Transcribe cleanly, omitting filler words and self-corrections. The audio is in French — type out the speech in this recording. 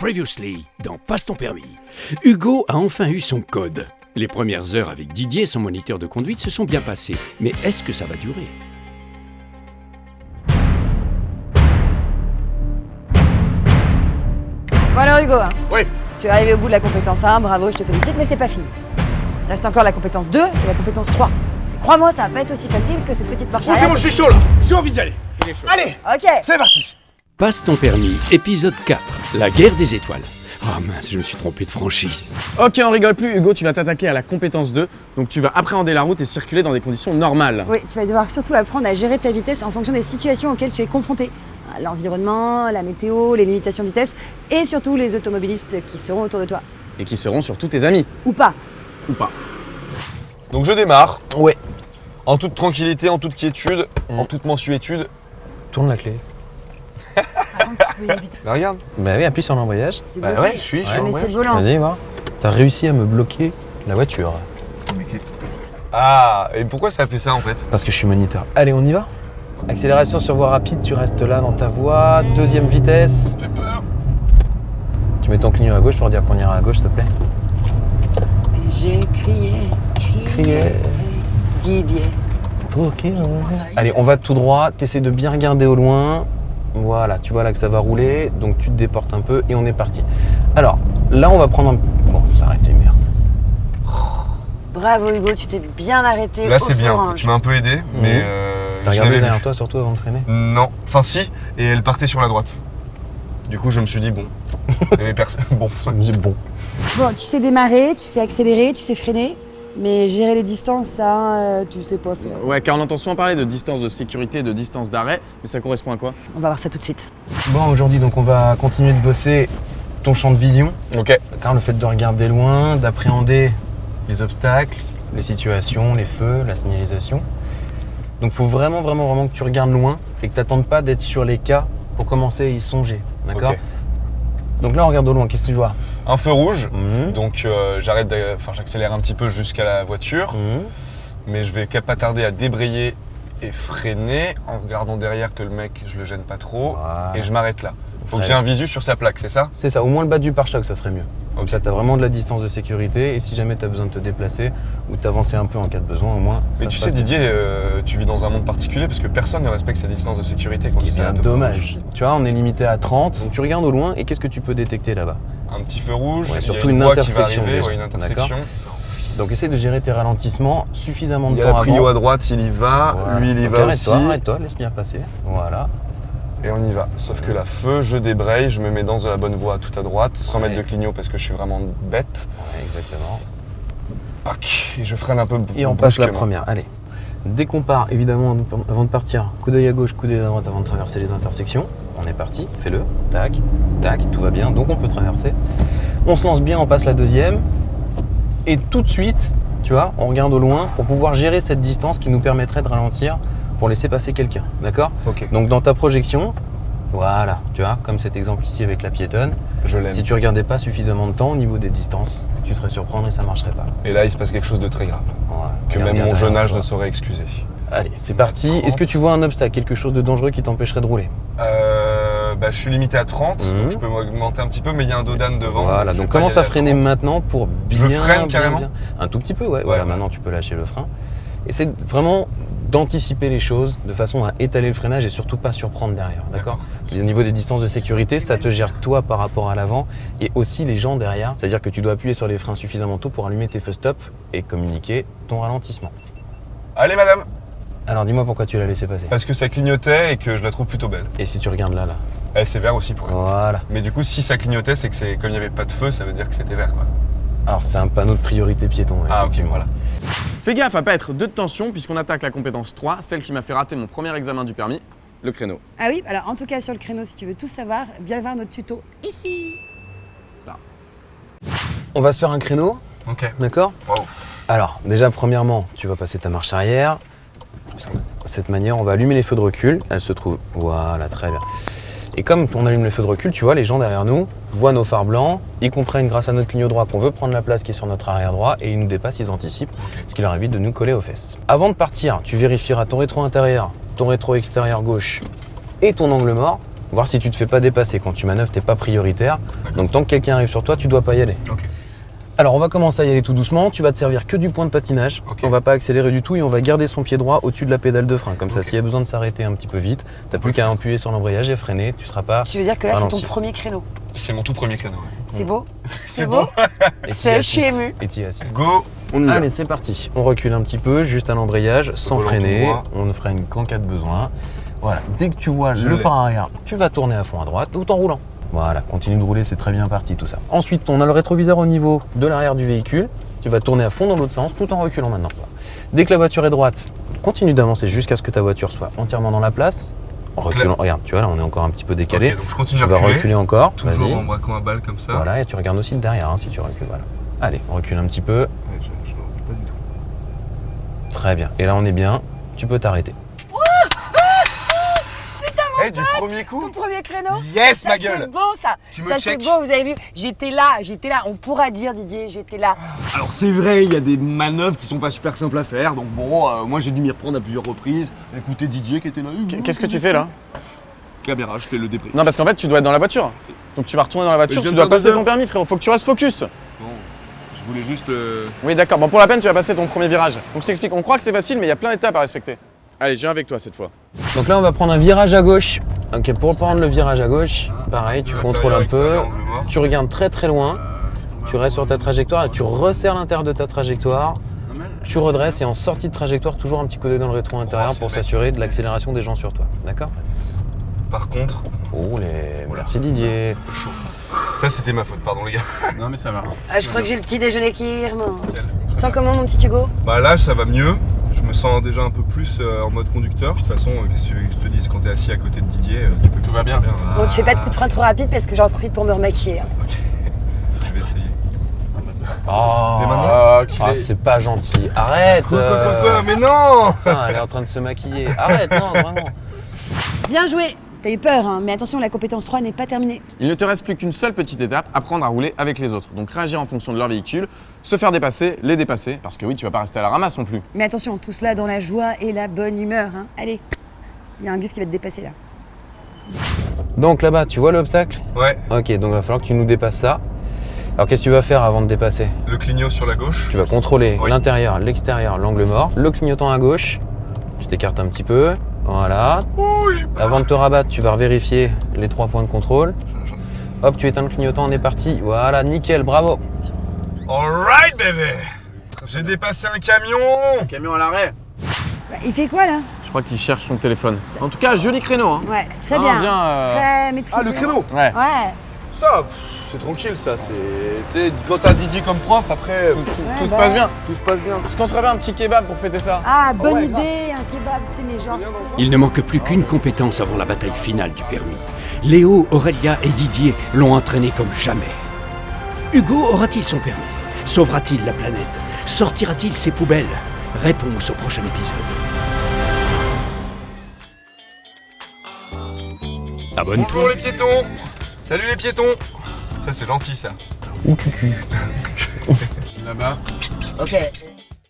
Previously, dans Passe ton permis, Hugo a enfin eu son code. Les premières heures avec Didier, son moniteur de conduite, se sont bien passées. Mais est-ce que ça va durer ? Bon alors Hugo, Oui. tu es arrivé au bout de la compétence 1, bravo, je te félicite, mais c'est pas fini. Reste encore la compétence 2 et la compétence 3. Et crois-moi, ça va pas être aussi facile que cette petite marche Ok, arrière. bon, je suis chaud là. J'ai envie d'y aller. Allez, Ok. c'est parti. Passe ton permis, épisode 4, la guerre des étoiles. Ah mince, je me suis trompé de franchise. Ok, on rigole plus, Hugo, tu vas t'attaquer à la compétence 2. Donc tu vas appréhender la route et circuler dans des conditions normales. Oui, tu vas devoir surtout apprendre à gérer ta vitesse en fonction des situations auxquelles tu es confronté. L'environnement, la météo, les limitations de vitesse et surtout les automobilistes qui seront autour de toi. Et qui seront surtout tes amis. Ou pas. Ou pas. Donc je démarre, Ouais. en toute tranquillité, en toute quiétude, en toute mansuétude. Tourne la clé. Là, regarde. Bah oui, appuie sur l'embrayage. C'est Bah bloqué. ouais, je suis Ouais, sur mais moi. c'est le volant. Vas-y, voir. T'as réussi à me bloquer la voiture. Ah, et pourquoi ça a fait ça en fait? Parce que je suis moniteur. Allez, on y va. Accélération sur voie rapide, tu restes là dans ta voie. Deuxième vitesse. Ça fait peur. Tu mets ton clignon à gauche pour dire qu'on ira à gauche, s'il te plaît. J'ai crié. Didier. Pour qui j'en ai. Allez, on va tout droit. T'essaies de bien regarder au loin. Voilà, tu vois là que ça va rouler. Donc tu te déportes un peu et on est parti. Alors, là, on va prendre un... Bon, ça arrête les merdes. Bravo Hugo, tu t'es bien arrêté. Là au c'est bien, fourrange. tu m'as un peu aidé, mais T'as je regardé l'avais derrière vu. toi surtout avant de freiner? Non, enfin si, et elle partait sur la droite. Du coup je me suis dit bon, bon. C'est bon. Bon, tu sais démarrer, tu sais accélérer, tu sais freiner, mais gérer les distances, ça, tu sais pas faire. Ouais, car on entend souvent parler de distance de sécurité et de distance d'arrêt, mais ça correspond à quoi? On va voir ça tout de suite. Bon, aujourd'hui, donc on va continuer de bosser ton champ de vision. Ok. Car le fait de regarder loin, d'appréhender les obstacles, les situations, les feux, la signalisation. Donc il faut vraiment que tu regardes loin et que tu n'attendes pas d'être sur les cas pour commencer à y songer. D'accord? Ok. Donc là, on regarde au loin, qu'est-ce que tu vois? Un feu rouge, Mhm. donc j'accélère un petit peu jusqu'à la voiture, Mhm. mais je vais pas tarder à débrayer et freiner en regardant derrière que le mec je le gêne pas trop, Voilà. et je m'arrête là. Faut que Très j'ai un bien. visu sur sa plaque, c'est ça? C'est ça, au moins le bas du pare-choc, ça serait mieux. Comme Ok. ça, tu as vraiment de la distance de sécurité et si jamais tu as besoin de te déplacer ou t'avancer un peu en cas de besoin, au moins. Mais ça tu se sais passe bien. Didier, tu vis dans un monde particulier parce que personne ne respecte sa distance de sécurité quand Ce il qui est bien s'arrête au feu dommage. rouge. Tu vois, on est limité à 30, donc tu regardes au loin et qu'est-ce que tu peux détecter là-bas? Un petit feu rouge, Ouais, il y a surtout une une voie qui va intersection arriver, déjà. ouais, une intersection. Donc essaie de gérer tes ralentissements suffisamment Il de y a temps la prio avant. à droite, il y va, Voilà. lui il y Donc va aussi, arrête-toi, laisse bien passer. Voilà. et on y va. Sauf que là, feu, je débraye, je me mets dans la bonne voie tout à droite, sans Ouais. mettre de clignot parce que je suis vraiment bête. Ouais, exactement. Pac, et je freine un peu Et on passe la brusquement. première. Allez. Dès qu'on part, évidemment, avant de partir, coup d'œil à gauche, coup d'œil à droite avant de traverser les intersections. On est parti, fais-le. Tac, tac, tout va bien, donc on peut traverser. On se lance bien, on passe la deuxième. Et tout de suite, tu vois, on regarde au loin pour pouvoir gérer cette distance qui nous permettrait de ralentir pour laisser passer quelqu'un. D'accord? Ok, Donc dans ta projection, voilà, tu vois, comme cet exemple ici avec la piétonne, je l'aime. si tu regardais pas suffisamment de temps au niveau des distances, tu te ferais surprendre et ça marcherait pas. Et là, il se passe quelque chose de très grave, Voilà. que Regarde même bien mon jeune derrière âge toi. ne saurait excuser. Allez, c'est parti. Est-ce que tu vois un obstacle, quelque chose de dangereux qui t'empêcherait de rouler? Je suis limité à 30, Mhm. donc je peux m'augmenter un petit peu, mais il y a un dos d'âne devant. Voilà, je vais donc pas y commence aller à freiner 30. maintenant pour bien... Je freine bien, carrément bien. Un tout petit peu, ouais. Voilà, ouais. maintenant tu peux lâcher le frein. Essaie vraiment d'anticiper les choses de façon à étaler le freinage et surtout pas surprendre derrière, d'accord? Et au niveau des distances de sécurité, ça te gère toi par rapport à l'avant et aussi les gens derrière. C'est-à-dire que tu dois appuyer sur les freins suffisamment tôt pour allumer tes feux stop et communiquer ton ralentissement. Allez madame, Alors dis-moi pourquoi tu l'as laissé passer. parce que ça clignotait et que je la trouve plutôt belle. Et si tu regardes là, C'est vert aussi pour elle. voilà. Mais du coup, si ça clignotait, c'est que comme il n'y avait pas de feu, ça veut dire que c'était vert quoi. Alors c'est un panneau de priorité piéton, ouais, Ah ok, effectivement. voilà. Fais gaffe à pas être deux de tension puisqu'on attaque la compétence 3, celle qui m'a fait rater mon premier examen du permis, le créneau. Ah oui, alors en tout cas sur le créneau, si tu veux tout savoir, viens voir notre tuto ici. On va se faire un créneau, Ok. d'accord? Wow. Alors, déjà, premièrement, tu vas passer ta marche arrière. Parce que de cette manière, on va allumer les feux de recul. Elle se trouve. Voilà, très bien. Et comme on allume les feux de recul, tu vois, les gens derrière nous voient nos phares blancs, ils comprennent grâce à notre clignot droit qu'on veut prendre la place qui est sur notre arrière droit et ils nous dépassent, ils anticipent, ce qui leur évite de nous coller aux fesses. Avant de partir, tu vérifieras ton rétro intérieur, ton rétro extérieur gauche et ton angle mort voir si tu te fais pas dépasser. Quand tu manœuvres, t'es pas prioritaire. Donc tant que quelqu'un arrive sur toi, tu dois pas y aller. Ok. Alors on va commencer à y aller tout doucement, tu vas te servir que du point de patinage, Ok. on va pas accélérer du tout et on va garder son pied droit au-dessus de la pédale de frein. Comme ça, s'il y a besoin de s'arrêter un petit peu vite, t'as plus qu'à appuyer sur l'embrayage et freiner, tu seras pas Tu veux dire que là, c'est ton ralenti. premier créneau. C'est mon tout premier créneau. C'est beau. C'est beau. Et C'est t'y assistes. ému. Et t'y assistes. Go. On y va. Allez, c'est parti. On recule un petit peu, juste à l'embrayage, sans Volant freiner. tout droit. On ne freine qu'en cas de besoin. Voilà, dès que tu vois Je le l'ai. phare arrière, tu vas tourner à fond à droite tout en roulant. Voilà, continue de rouler, c'est très bien parti tout ça. Ensuite, on a le rétroviseur au niveau de l'arrière du véhicule. Tu vas tourner à fond dans l'autre sens tout en reculant maintenant. Dès que la voiture est droite, continue d'avancer jusqu'à ce que ta voiture soit entièrement dans la place. En reculant, regarde, tu vois là, on est encore un petit peu décalé. Ok, donc je continue Tu à vas reculer. reculer encore, Toujours vas-y. en braquant à balle comme ça. Voilà, et tu regardes aussi le derrière hein, si tu recules. Voilà. Allez, on recule un petit peu. Ouais, je ne recule pas du tout. Très bien. Et là, on est bien. Tu peux t'arrêter. Eh, du premier coup. Ton premier créneau. Yes, Ça, ma c'est gueule. beau, ça. Tu me Ça, c'est check. beau, vous avez vu. J'étais là. On pourra dire, Didier, j'étais là. Alors c'est vrai, il y a des manœuvres qui sont pas super simples à faire, donc bon, moi j'ai dû m'y reprendre à plusieurs reprises. Écoutez Didier qui était là. Qu'est-ce que tu fais là? Caméra, je fais le débrief. Non, parce qu'en fait, tu dois être dans la voiture. Donc tu vas retourner dans la voiture, Mais je tu viens dois de faire passer 2 ton heures. permis, frérot. Faut que tu restes focus. Bon, je voulais juste Oui, d'accord. Bon, pour la peine, tu vas passer ton premier virage. Donc je t'explique, on croit que c'est facile, mais il y a plein d'étapes à respecter. Allez, je viens avec toi cette fois. Donc là, on va prendre un virage à gauche. Ok, pour prendre le virage à gauche, pareil, tu contrôles un peu. Extérieur, angle mort. Tu regardes très très loin. Tu restes sur ta trajectoire et tu resserres l'intérieur de ta trajectoire. Tu redresses et en sortie de trajectoire, toujours un petit coup d'œil dans le rétro intérieur c'est pour le s'assurer de l'accélération des gens sur toi. D'accord? Par contre, Oh les... Merci Didier. chaud. Ça, c'était ma faute, pardon les gars. Non, mais ça va. Ah, je crois que j'ai le petit déjeuner qui remonte. Tu te sens comment, mon petit Hugo? Bah là, ça va mieux. Je me sens déjà un peu plus en mode conducteur. De toute façon, qu'est-ce que tu veux que je te dise, quand t'es assis à côté de Didier, tu peux tout va bien. Bon, tu fais pas de coup de frein trop rapide parce que j'en profite pour me remaquiller. hein. Je vais essayer. Oh, Dès maintenant ah, c'est pas gentil. Arrête Quoi mais non. Putain, elle est en train de se maquiller. Arrête, non, vraiment. Bien joué. T'as eu peur, hein, mais attention, la compétence 3 n'est pas terminée. Il ne te reste plus qu'une seule petite étape, apprendre à rouler avec les autres. Donc réagir en fonction de leur véhicule, se faire dépasser, les dépasser, parce que oui, tu vas pas rester à la ramasse non plus. Mais attention, tout cela dans la joie et la bonne humeur. Hein. Allez, il y a un Gus qui va te dépasser là. Donc là-bas, tu vois l'obstacle? Ouais, Ok, donc il va falloir que tu nous dépasses ça. Alors qu'est-ce que tu vas faire avant de dépasser? le clignot sur la gauche. Tu vas contrôler Oui. l'intérieur, l'extérieur, l'angle mort, le clignotant à gauche. Tu t'écartes un petit peu. Voilà. Avant de te rabattre, tu vas vérifier les 3 points de contrôle. Hop, tu éteins le clignotant, on est parti. Voilà, nickel, bravo. Alright, bébé. J'ai dépassé un camion. Camion à l'arrêt. Bah, il fait quoi là? Je crois qu'il cherche son téléphone. En tout cas, joli créneau. Hein. Ouais, très Ah, bien. bien, Très maîtrisé. Ah, le créneau. Ouais. Ouais. Ça, c'est tranquille ça, c'est. Tu sais, quand t'as Didier comme prof, après, Tout se bah. passe bien. tout se passe bien. Est-ce qu'on se ferait pas un petit kebab pour fêter ça? Ah, bonne ouais, idée, un kebab, tu sais, mais genre. Il ne manque plus qu'une compétence avant la bataille finale du permis. Léo, Aurélia et Didier l'ont entraîné comme jamais. Hugo aura-t-il son permis? Sauvera-t-il la planète? Sortira-t-il ses poubelles? Réponse au prochain épisode. Abonne-toi. Bonjour les piétons. Salut les piétons. Ça, c'est gentil ça. Ou cucu. Là-bas. Ok.